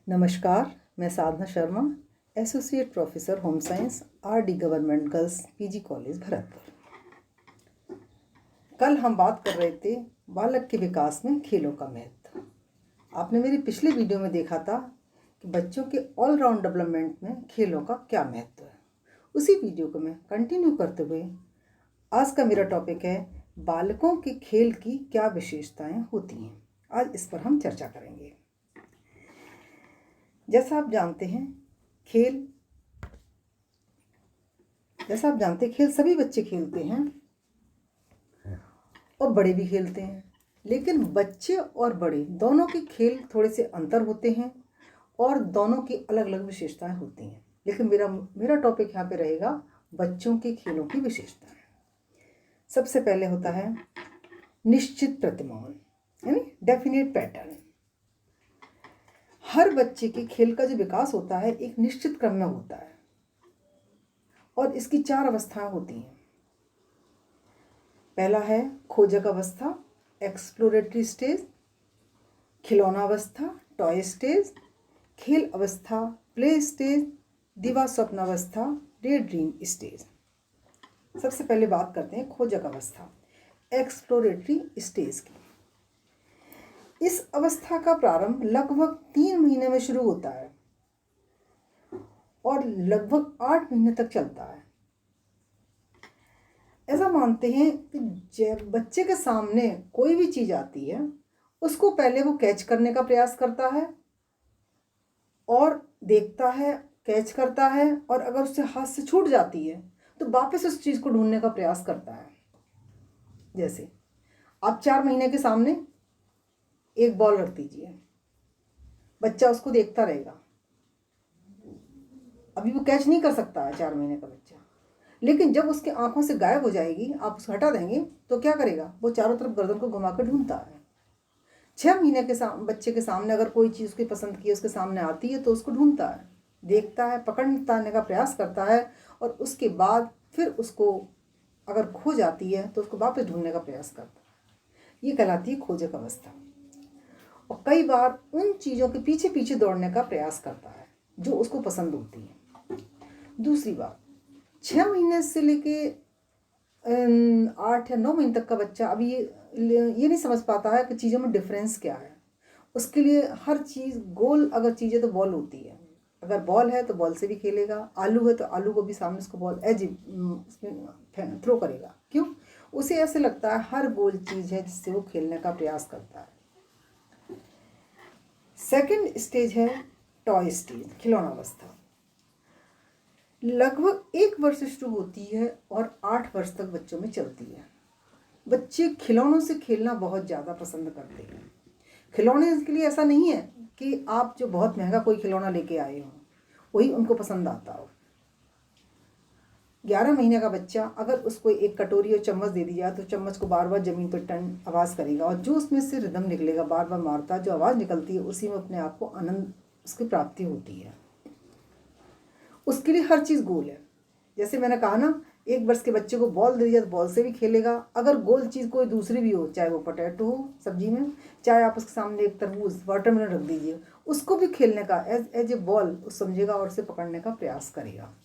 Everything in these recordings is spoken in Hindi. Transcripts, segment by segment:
नमस्कार, मैं Sadhana Sharma, associate professor home science, RD government girls PG college Bharatpur. कल हम बात कर रहे थे बालक के विकास में खेलों का महत्व। आपने मेरी पिछले वीडियो में देखा था कि बच्चों के ऑलराउंड डेवलपमेंट में खेलों का क्या महत्व है। उसी वीडियो को मैं कंटिन्यू करते हुए आज का मेरा टॉपिक है बालकों के खेल की क्या विशेषताएं होती हैं। आज इस पर हम चर्चा करेंगे। जैसा आप जानते हैं खेल सभी बच्चे खेलते हैं और बड़े भी खेलते हैं, लेकिन बच्चे और बड़े दोनों के खेल थोड़े से अंतर होते हैं और दोनों की अलग अलग विशेषताएं होती हैं। लेकिन मेरा टॉपिक यहाँ पे रहेगा बच्चों के खेलों की विशेषताएं। सबसे पहले होता है निश्चित प्रतिमान, यानी डेफिनेट पैटर्न। हर बच्चे के खेल का जो विकास होता है एक निश्चित क्रम में होता है और इसकी 4 अवस्थाएं होती हैं। पहला है खोजक अवस्था, एक्सप्लोरेटरी स्टेज, खिलौना अवस्था, टॉय स्टेज, खेल अवस्था, प्ले स्टेज, दिवा स्वप्न अवस्था, डे ड्रीम स्टेज। सबसे पहले बात करते हैं खोजक अवस्था, एक्सप्लोरेटरी स्टेज की। इस अवस्था का प्रारंभ लगभग 3 महीने में शुरू होता है और लगभग 8 महीने तक चलता है। ऐसा मानते हैं कि जब बच्चे के सामने कोई भी चीज़ आती है उसको पहले वो कैच करने का प्रयास करता है और देखता है, कैच करता है, और अगर उससे हाथ से छूट जाती है तो वापस उस चीज़ को ढूंढने का प्रयास करता है। जैसे आप 4 महीने के सामने एक बॉल रख दीजिए, बच्चा उसको देखता रहेगा। अभी वो कैच नहीं कर सकता है 4 महीने का बच्चा, लेकिन जब उसके आंखों से गायब हो जाएगी, आप उसको हटा देंगे तो क्या करेगा, वो चारों तरफ गर्दन को घुमाकर ढूंढता है। 6 महीने के बच्चे के सामने अगर कोई चीज़ उसकी पसंद की उसके सामने आती है तो उसको ढूंढता है, देखता है, पकड़ने का प्रयास करता है, और उसके बाद फिर उसको अगर खो जाती है तो उसको वापस ढूंढने का प्रयास करता है। ये कहलाती है खोजक अवस्था। और कई बार उन चीज़ों के पीछे पीछे दौड़ने का प्रयास करता है जो उसको पसंद होती है। दूसरी बात, 6 महीने से लेके 8 या 9 महीने तक का बच्चा अभी ये नहीं समझ पाता है कि चीज़ों में डिफरेंस क्या है। उसके लिए हर चीज़ गोल, अगर चीज़ है तो बॉल होती है, अगर बॉल है तो बॉल से भी खेलेगा, आलू है तो आलू को भी सामने उसको बॉल थ्रो करेगा। क्यों? उसे ऐसे लगता है हर गोल चीज़ है जिससे वो खेलने का प्रयास करता है। सेकंड स्टेज है टॉय स्टेज, खिलौना अवस्था। लगभग 1 वर्ष से शुरू होती है और 8 वर्ष तक बच्चों में चलती है। बच्चे खिलौनों से खेलना बहुत ज़्यादा पसंद करते हैं। खिलौने के लिए ऐसा नहीं है कि आप जो बहुत महंगा कोई खिलौना लेके आए हो वही उनको पसंद आता हो। 11 महीने का बच्चा अगर उसको एक कटोरी और चम्मच दे दी जाए तो चम्मच को बार बार ज़मीन पर टन आवाज़ करेगा, और जो उसमें से रिदम निकलेगा, बार बार मारता, जो आवाज़ निकलती है उसी में अपने आप को आनंद उसकी प्राप्ति होती है। उसके लिए हर चीज़ गोल है। जैसे मैंने कहा ना, 1 वर्ष के बच्चे को बॉल दे दिया तो बॉल से भी खेलेगा। अगर गोल चीज़ कोई दूसरी भी हो, चाहे वो पोटैटो हो सब्जी में, चाहे आप उसके सामने एक तरबूज, वाटरमेलन रख दीजिए, उसको भी खेलने का एज ए बॉल समझेगा और उसे पकड़ने का प्रयास करेगा।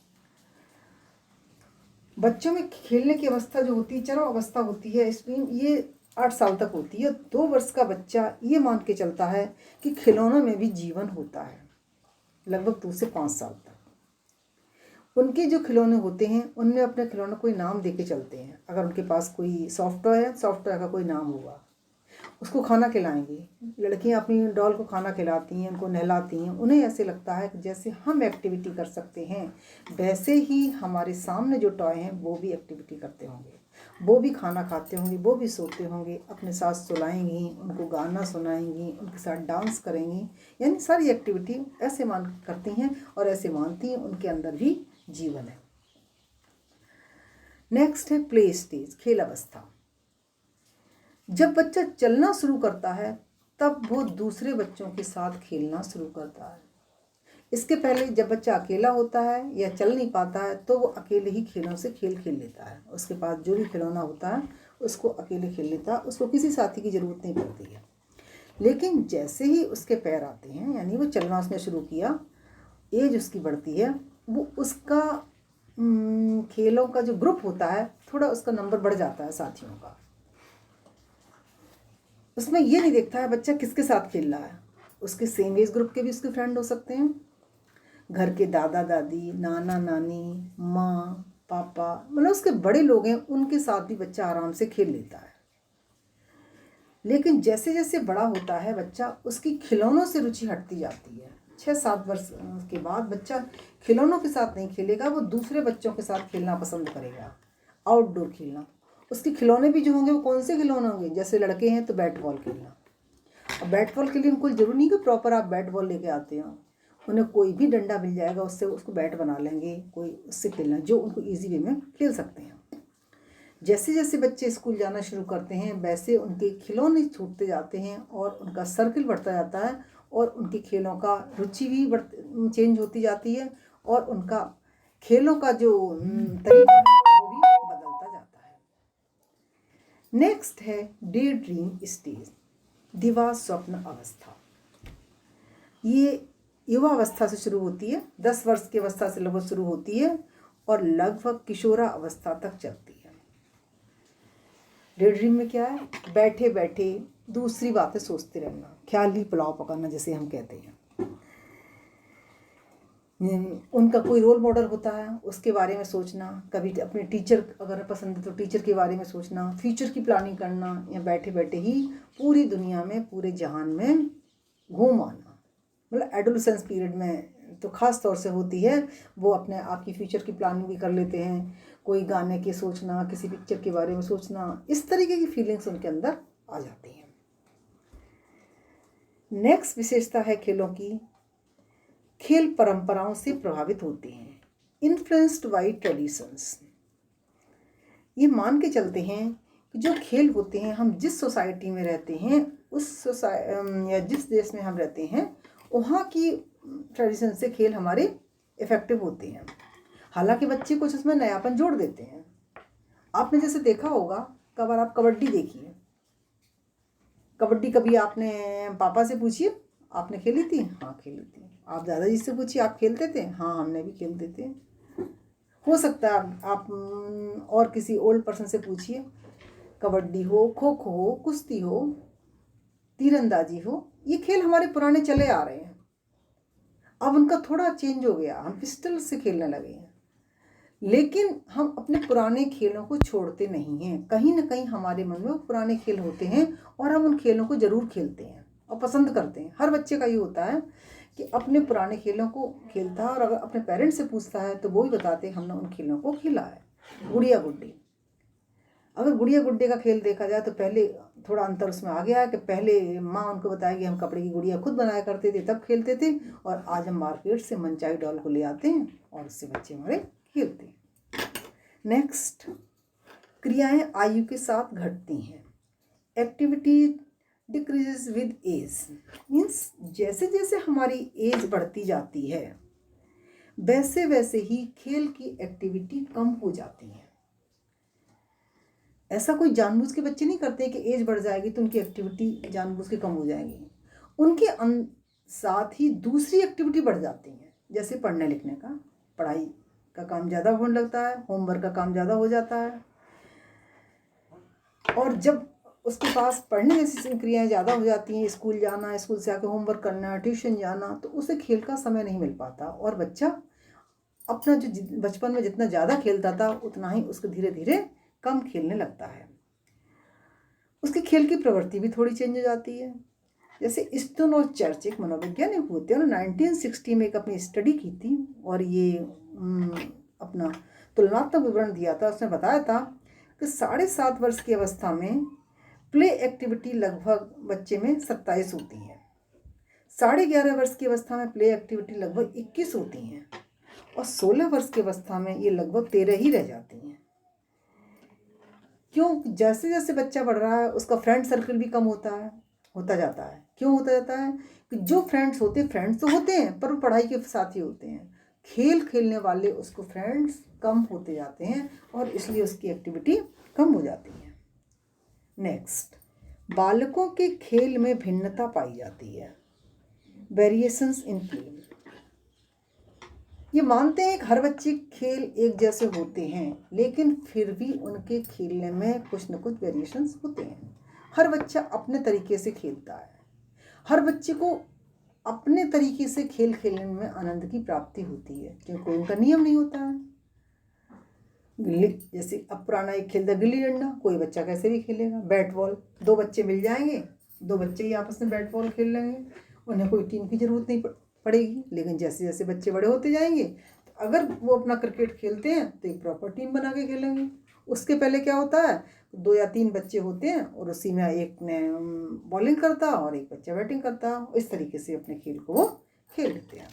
बच्चों में खेलने की अवस्था जो होती है चरम अवस्था होती है, इसमें ये 8 साल तक होती है। 2 वर्ष का बच्चा ये मान के चलता है कि खिलौनों में भी जीवन होता है। लगभग 2 से 5 साल तक उनके जो खिलौने होते हैं उनमें अपने खिलौनों को कोई नाम दे के चलते हैं। अगर उनके पास कोई सॉफ्ट टॉय है, सॉफ्ट टॉय का कोई नाम होगा, उसको खाना खिलाएंगे। लड़कियां अपनी डॉल को खाना खिलाती हैं, उनको नहलाती हैं। उन्हें ऐसे लगता है कि जैसे हम एक्टिविटी कर सकते हैं वैसे ही हमारे सामने जो टॉय हैं वो भी एक्टिविटी करते होंगे, वो भी खाना खाते होंगे, वो भी सोते होंगे, अपने साथ सुलाएंगी, उनको गाना सुनाएंगी, उनके साथ डांस करेंगी। यानी सारी एक्टिविटी ऐसे करती हैं और ऐसे मानती हैं उनके अंदर भी जीवन है। नेक्स्ट है प्ले स्टेज, खेल अवस्था। जब बच्चा चलना शुरू करता है तब वो दूसरे बच्चों के साथ खेलना शुरू करता है। इसके पहले जब बच्चा अकेला होता है या चल नहीं पाता है तो वो अकेले ही खेलों से खेल लेता है। उसके पास जो भी खिलौना होता है उसको अकेले खेल लेता है, उसको किसी साथी की ज़रूरत नहीं पड़ती है। लेकिन जैसे ही उसके पैर आते हैं, यानी वो चलना उसने शुरू किया, एज उसकी बढ़ती है, वो उसका खेलों का जो ग्रुप होता है थोड़ा उसका नंबर बढ़ जाता है साथियों का। उसमें ये नहीं देखता है बच्चा किसके साथ खेल रहा है, उसके सेम एज ग्रुप के भी उसके फ्रेंड हो सकते हैं, घर के दादा दादी, नाना नानी, माँ पापा, मतलब उसके बड़े लोग हैं, उनके साथ भी बच्चा आराम से खेल लेता है। लेकिन जैसे जैसे बड़ा होता है बच्चा, उसकी खिलौनों से रुचि हटती जाती है। 6-7 वर्ष के बाद बच्चा खिलौनों के साथ नहीं खेलेगा, वो दूसरे बच्चों के साथ खेलना पसंद करेगा, आउटडोर खेलना। उसके खिलौने भी जो होंगे वो कौन से खिलौने होंगे, जैसे लड़के हैं तो बैट बॉल खेलना। अब बैट बॉल के लिए उनको जरूरी नहीं कि प्रॉपर आप बैट बॉल लेके आते हो, उन्हें कोई भी डंडा मिल जाएगा, उससे उसको बैट बना लेंगे, कोई उससे खेलना जो उनको ईजी वे में खेल सकते हैं। जैसे जैसे बच्चे स्कूल जाना शुरू करते हैं वैसे उनके खिलौने छूटते जाते हैं और उनका सर्किल बढ़ता जाता है और उनके खेलों का रुचि भी चेंज होती जाती है और उनका खेलों का जो तरीका है वो भी बदलता जाता है। नेक्स्ट है डे ड्रीम स्टेज, दिवा स्वप्न अवस्था। ये युवा अवस्था से शुरू होती है, 10 वर्ष की अवस्था से लगभग शुरू होती है और लगभग किशोरा अवस्था तक चलती है। डे ड्रीम में क्या है, बैठे बैठे दूसरी बातें सोचते रहना, ख्याली पुलाव पकाना जैसे हम कहते हैं। उनका कोई रोल मॉडल होता है उसके बारे में सोचना, कभी अपने टीचर अगर पसंद है तो टीचर के बारे में सोचना, फ्यूचर की प्लानिंग करना, या बैठे बैठे ही पूरी दुनिया में, पूरे जहान में घूम आना। मतलब एडोलेसेंस पीरियड में तो ख़ास तौर से होती है, वो अपने आप की फ्यूचर की प्लानिंग भी कर लेते हैं, कोई गाने की सोचना, किसी पिक्चर के बारे में सोचना, इस तरीके की फीलिंग्स उनके अंदर आ जाती हैं। नेक्स्ट विशेषता है खेलों की, खेल परंपराओं से प्रभावित होते हैं, इन्फ्लुएंस्ड बाय ट्रेडिशंस। ये मान के चलते हैं कि जो खेल होते हैं, हम जिस सोसाइटी में रहते हैं उस या जिस देश में हम रहते हैं वहाँ की ट्रेडिशन से खेल हमारे इफ़ेक्टिव होते हैं। हालांकि बच्चे कुछ उसमें नयापन जोड़ देते हैं। आपने जैसे देखा होगा, कभी आप कबड्डी देखिए, कबड्डी कभी आपने पापा से पूछिए आपने खेली थी, हाँ खेली थी। आप दादाजी से पूछिए आप खेलते थे, हाँ हमने भी खेलते थे। हो सकता है आप और किसी ओल्ड पर्सन से पूछिए, कबड्डी हो, खो खो हो, कुश्ती हो, तीरंदाजी हो, ये खेल हमारे पुराने चले आ रहे हैं। अब उनका थोड़ा चेंज हो गया, हम पिस्टल से खेलने लगे हैं, लेकिन हम अपने पुराने खेलों को छोड़ते नहीं हैं। कहीं ना कहीं हमारे मन में वो पुराने खेल होते हैं और हम उन खेलों को ज़रूर खेलते हैं और पसंद करते हैं। हर बच्चे का ये होता है कि अपने पुराने खेलों को खेलता है और अगर अपने पेरेंट्स से पूछता है तो वो भी बताते हैं हमने उन खेलों को खेला है। गुड़िया गुड्डी, अगर गुड़िया गुड्डे का खेल देखा जाए तो पहले थोड़ा अंतर उसमें आ गया है कि पहले माँ उनको बताएगी हम कपड़े की गुड़िया खुद बनाया करते थे तब खेलते थे, और आज हम मार्केट से मनचाही डॉल को ले आते हैं और उससे बच्चे हमारे खेलते हैं। नेक्स्ट, क्रियाएं आयु के साथ घटती हैं, activity decreases with age. Means जैसे जैसे हमारी एज बढ़ती जाती है वैसे वैसे ही खेल की एक्टिविटी कम हो जाती है। ऐसा कोई जानबूझ के बच्चे नहीं करते कि एज बढ़ जाएगी तो उनकी एक्टिविटी जानबूझ के कम हो जाएगी, उनके साथ ही दूसरी एक्टिविटी बढ़ जाती है, जैसे पढ़ने लिखने का, पढ़ाई का काम ज़्यादा होने लगता है, होमवर्क का काम ज़्यादा हो जाता है, और जब उसके पास पढ़ने जैसी क्रियाएँ ज़्यादा हो जाती हैं, स्कूल जाना, स्कूल से आके होमवर्क करना, ट्यूशन जाना, तो उसे खेल का समय नहीं मिल पाता और बच्चा अपना जो बचपन में जितना ज़्यादा खेलता था उतना ही उसको धीरे धीरे कम खेलने लगता है। उसकी खेल की प्रवृत्ति भी थोड़ी चेंज हो जाती है। जैसे स्टोन और चर्च एक मनोवैज्ञानिक होते हैं, उन्होंने 1960 में एक अपनी स्टडी की थी और ये अपना तुलनात्मक विवरण दिया था। उसने बताया था कि 7.5 वर्ष की अवस्था में प्ले एक्टिविटी लगभग बच्चे में 27 होती है, 11.5 वर्ष की अवस्था में प्ले एक्टिविटी लगभग 21 होती हैं और 16 वर्ष की अवस्था में ये लगभग 13 ही रह जाती हैं। क्यों? जैसे जैसे बच्चा बढ़ रहा है उसका फ्रेंड सर्कल भी कम होता जाता है। क्यों होता जाता है? कि जो फ्रेंड्स तो होते हैं पर वो पढ़ाई के साथ ही होते हैं, खेल खेलने वाले उसको फ्रेंड्स कम होते जाते हैं और इसलिए उसकी एक्टिविटी कम हो जाती है। नेक्स्ट, बालकों के खेल में भिन्नता पाई जाती है, वेरिएशंस इन प्ले। ये मानते हैं कि हर बच्चे खेल एक जैसे होते हैं, लेकिन फिर भी उनके खेलने में कुछ न कुछ वेरिएशंस होते हैं। हर बच्चा अपने तरीके से खेलता है, हर बच्चे को अपने तरीके से खेल खेलने में आनंद की प्राप्ति होती है, क्योंकि कोई उनका नियम नहीं होता है। गिल्ली, जैसे अब पुराना एक खेल था गिल्ली डंडा, कोई बच्चा कैसे भी खेलेगा। बैट बॉल, दो बच्चे मिल जाएंगे, दो बच्चे ही आपस में बैट बॉल खेल लेंगे, उन्हें कोई टीम की ज़रूरत नहीं पड़ेगी। लेकिन जैसे जैसे बच्चे बड़े होते जाएंगे, तो अगर वो अपना क्रिकेट खेलते हैं तो एक प्रॉपर टीम बना के खेलेंगे। उसके पहले क्या होता है, 2 या 3 बच्चे होते हैं और उसी में एक ने बॉलिंग करता और एक बच्चा बैटिंग करता, इस तरीके से अपने खेल को वो खेल लेते हैं।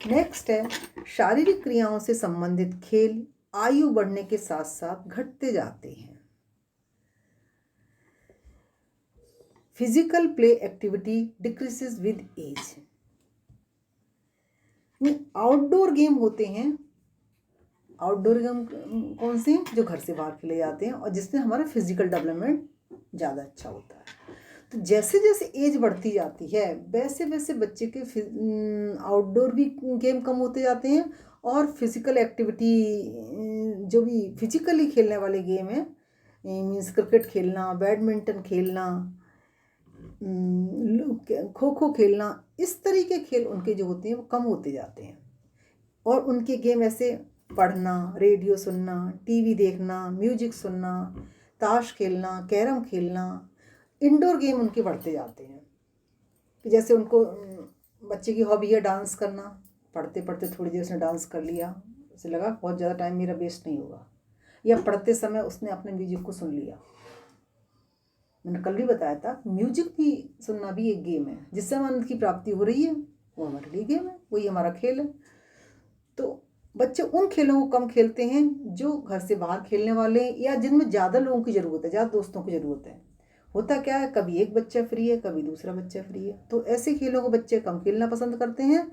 नेक्स्ट है, शारीरिक क्रियाओं से संबंधित खेल आयु बढ़ने के साथ साथ घटते जाते हैं। Physical play activity decreases with age. Outdoor game होते हैं, आउटडोर गेम कौन से हैं, जो घर से बाहर खेले जाते हैं और जिसमें हमारा फिजिकल डेवलपमेंट ज़्यादा अच्छा होता है। तो जैसे जैसे एज बढ़ती जाती है वैसे वैसे बच्चे के आउटडोर भी गेम कम होते जाते हैं और फिजिकल एक्टिविटी, जो भी फिजिकली खेलने वाले गेम हैं, मीन्स क्रिकेट खेलना, बैडमिंटन खेलना, खो खो खेलना, इस तरह के खेल उनके जो होते हैं वो कम होते जाते हैं। और उनके गेम ऐसे पढ़ना, रेडियो सुनना, टीवी देखना, म्यूजिक सुनना, ताश खेलना, कैरम खेलना, इंडोर गेम उनके बढ़ते जाते हैं। कि जैसे उनको बच्चे की हॉबी है डांस करना, पढ़ते पढ़ते थोड़ी देर उसने डांस कर लिया, उसे लगा बहुत ज़्यादा टाइम मेरा वेस्ट नहीं होगा, या पढ़ते समय उसने अपने म्यूजिक को सुन लिया। मैंने कल भी बताया था, म्यूजिक भी सुनना भी एक गेम है, जिससे आनंद की प्राप्ति हो रही है, वो हमारे लिए गेम है, वही हमारा खेल है। तो बच्चे उन खेलों को कम खेलते हैं जो घर से बाहर खेलने वाले या जिनमें ज़्यादा लोगों की ज़रूरत है, ज़्यादा दोस्तों की ज़रूरत है। होता क्या है, कभी एक बच्चा फ्री है, कभी दूसरा बच्चा फ्री है, तो ऐसे खेलों को बच्चे कम खेलना पसंद करते हैं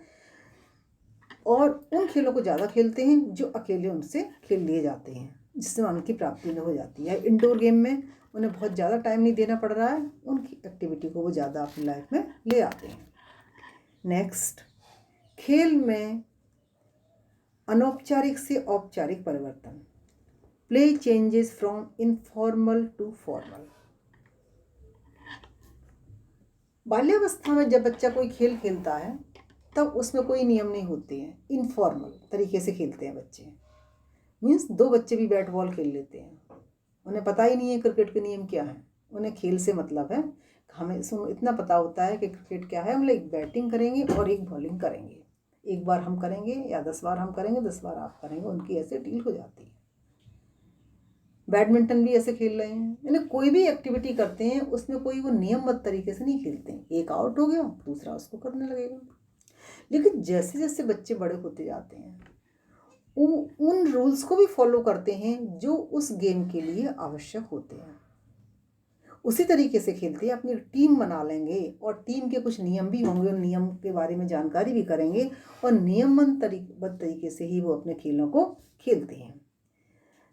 और उन खेलों को ज़्यादा खेलते हैं जो अकेले उनसे खेल लिए जाते हैं, जिससे उनकी प्राप्ति न हो जाती है। इंडोर गेम में उन्हें बहुत ज़्यादा टाइम नहीं देना पड़ रहा है, उनकी एक्टिविटी को वो ज़्यादा अपनी लाइफ में ले आते हैं। नेक्स्ट, खेल में अनौपचारिक से औपचारिक परिवर्तन, play changes from informal to formal. बाल्यावस्था में जब बच्चा कोई खेल खेलता है तब उसमें कोई नियम नहीं होते हैं, इनफॉर्मल तरीके से खेलते हैं बच्चे। मीन्स 2 बच्चे भी बैट बॉल खेल लेते हैं, उन्हें पता ही नहीं है क्रिकेट के नियम क्या है, उन्हें खेल से मतलब है। हमें इतना पता होता है कि क्रिकेट क्या है, हम लोग एक बैटिंग करेंगे और एक बॉलिंग करेंगे, एक बार हम करेंगे या 10 बार हम करेंगे, 10 बार आप करेंगे, उनकी ऐसे डील हो जाती है। बैडमिंटन भी ऐसे खेल रहे हैं, यानी कोई भी एक्टिविटी करते हैं उसमें कोई वो नियमबद्ध तरीके से नहीं खेलते हैं, एक आउट हो गया दूसरा उसको करने लगेगा। लेकिन जैसे जैसे बच्चे बड़े होते जाते हैं उन रूल्स को भी फॉलो करते हैं जो उस गेम के लिए आवश्यक होते हैं, उसी तरीके से खेलते हैं, अपनी टीम बना लेंगे और टीम के कुछ नियम भी होंगे, उन नियम के बारे में जानकारी भी करेंगे और नियमबद्ध तरीके से ही वो अपने खेलों को खेलते हैं।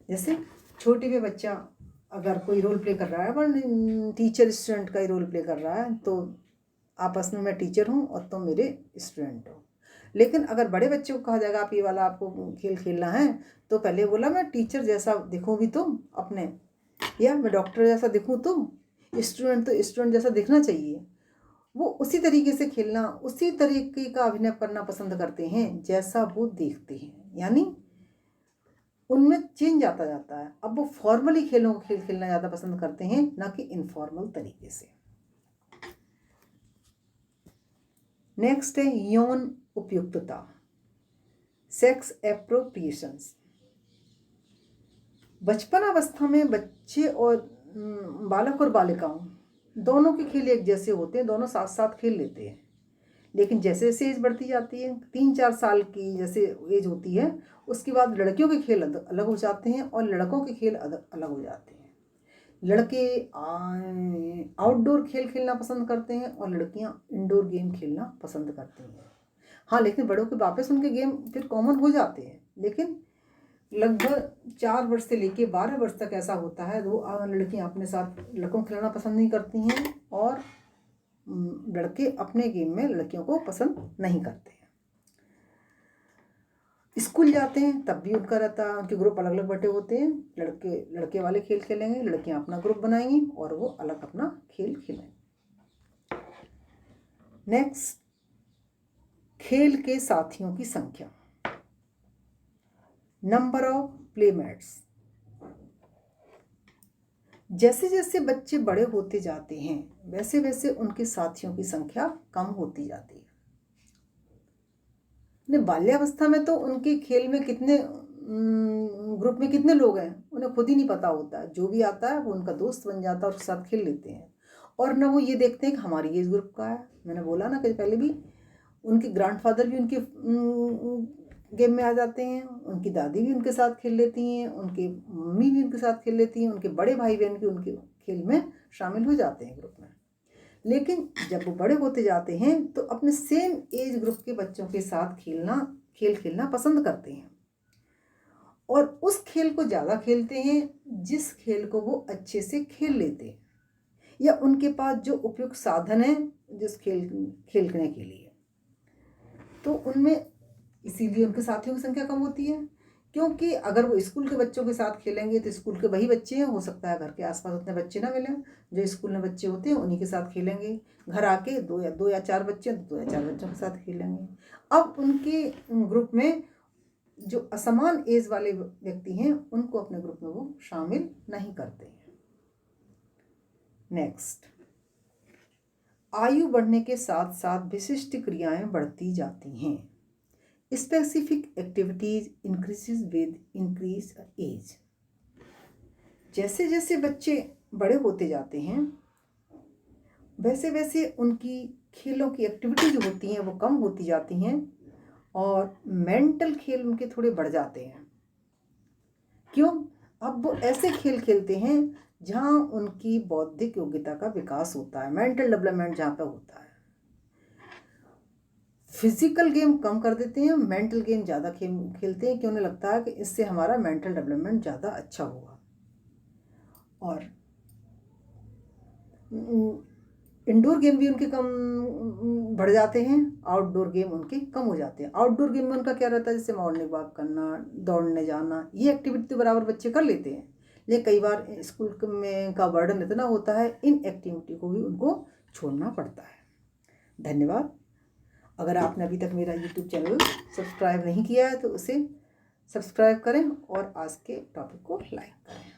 जैसे छोटे में बच्चा अगर कोई रोल प्ले कर रहा है, पर टीचर स्टूडेंट का ही रोल प्ले कर रहा है, तो आपस में मैं टीचर हूँ और तुम मेरे स्टूडेंट हो। लेकिन अगर बड़े बच्चे को कहा जाएगा आप ये वाला आपको खेल खेलना है, तो पहले बोला मैं टीचर जैसा दिखूँ भी तुम अपने, या मैं डॉक्टर जैसा दिखूँ तुम, स्टूडेंट तो स्टूडेंट जैसा दिखना चाहिए। वो उसी तरीके से खेलना, उसी तरीके का अभिनय करना पसंद करते हैं जैसा वो देखते हैं, यानी उनमें चेंज आता जाता है। अब वो फॉर्मली खेलों को खेलना ज़्यादा पसंद करते हैं, ना कि इनफॉर्मल तरीके से। नेक्स्ट है यौन उपयुक्तता, सेक्स एप्रोप्रिएशंस। बचपन अवस्था में बच्चे और बालक और बालिकाओं दोनों के खेल एक जैसे होते हैं, दोनों साथ साथ खेल लेते हैं। लेकिन जैसे जैसे एज बढ़ती जाती है, 3-4 साल की जैसे एज होती है, उसके बाद लड़कियों के खेल अलग हो जाते हैं और लड़कों के खेल अलग हो जाते हैं। लड़के आउटडोर खेल खेलना पसंद करते हैं और लड़कियां इंडोर गेम खेलना पसंद करती हैं। हाँ, लेकिन बड़ों के वापस उनके गेम फिर कॉमन हो जाते हैं, लेकिन लगभग 4 वर्ष से लेके 12 वर्ष तक ऐसा होता है। दो लड़कियां अपने साथ लड़कों को खिलाना पसंद नहीं करती हैं और लड़के अपने गेम में लड़कियों को पसंद नहीं करते हैं। स्कूल जाते हैं तब भी उनका रहता है, उनके ग्रुप अलग अलग बटे होते हैं। लड़के लड़के वाले खेल खेलेंगे, लड़कियां अपना ग्रुप बनाएंगी और वो अलग अपना खेल खेलेंगे। नेक्स्ट, खेल के साथियों की संख्या, नंबर ऑफ प्लेमेट्स। जैसे जैसे बच्चे बड़े होते जाते हैं वैसे वैसे उनके साथियों की संख्या कम होती जाती है। बाल्यावस्था में तो उनके खेल में कितने ग्रुप में कितने लोग हैं उन्हें खुद ही नहीं पता होता। जो भी आता है वो उनका दोस्त बन जाता है और उसके साथ खेल लेते हैं। और न वो ये देखते हैं कि हमारी एज ग्रुप का है। मैंने बोला ना कि पहले भी उनके ग्रैंडफादर भी उनके गेम में आ जाते हैं, उनकी दादी भी उनके साथ खेल लेती हैं, उनकी मम्मी भी उनके साथ खेल लेती हैं, उनके बड़े भाई बहन भी उनके खेल में शामिल हो जाते हैं ग्रुप में। लेकिन जब वो बड़े होते जाते हैं तो अपने सेम एज ग्रुप के बच्चों के साथ खेल खेलना पसंद करते हैं और उस खेल को ज़्यादा खेलते हैं जिस खेल को वो अच्छे से खेल लेते हैं या उनके पास जो उपयुक्त साधन है जिस खेलने के लिए। तो उनमें इसीलिए उनके साथियों की संख्या कम होती है, क्योंकि अगर वो स्कूल के बच्चों के साथ खेलेंगे तो स्कूल के वही बच्चे हैं, हो सकता है घर के आसपास उतने बच्चे ना मिलें। जो स्कूल में बच्चे होते हैं उन्हीं के साथ खेलेंगे। घर आके दो या चार बच्चे हैं तो 2 या 4 बच्चों के साथ खेलेंगे। अब उनके ग्रुप में जो असमान एज वाले व्यक्ति हैं उनको अपने ग्रुप में वो शामिल नहीं करते हैं। नेक्स्ट, आयु बढ़ने के साथ साथ विशिष्ट क्रियाएं बढ़ती जाती हैं। Specific activities increases with increase age. जैसे जैसे बच्चे बड़े होते जाते हैं वैसे वैसे उनकी खेलों की एक्टिविटी जो होती हैं वो कम होती जाती हैं और मेंटल खेल उनके थोड़े बढ़ जाते हैं। क्यों? अब वो ऐसे खेल खेलते हैं जहाँ उनकी बौद्धिक योग्यता का विकास होता है, मेंटल डेवलपमेंट जहाँ पे होता है। फिजिकल गेम कम कर देते हैं, मेंटल गेम ज़्यादा खेलते हैं, क्यों? उन्हें लगता है कि इससे हमारा मेंटल डेवलपमेंट ज़्यादा अच्छा होगा। और इंडोर गेम भी उनके कम बढ़ जाते हैं, आउटडोर गेम उनके कम हो जाते हैं। आउटडोर गेम में उनका क्या रहता है, जैसे मॉर्निंग वॉक करना, दौड़ने जाना, ये एक्टिविटी तो बराबर बच्चे कर लेते हैं। लेकिन कई बार स्कूल में का बर्डन इतना होता है, इन एक्टिविटी को भी उनको छोड़ना पड़ता है। धन्यवाद। अगर आपने अभी तक मेरा YouTube चैनल सब्सक्राइब नहीं किया है तो उसे सब्सक्राइब करें और आज के टॉपिक को लाइक करें।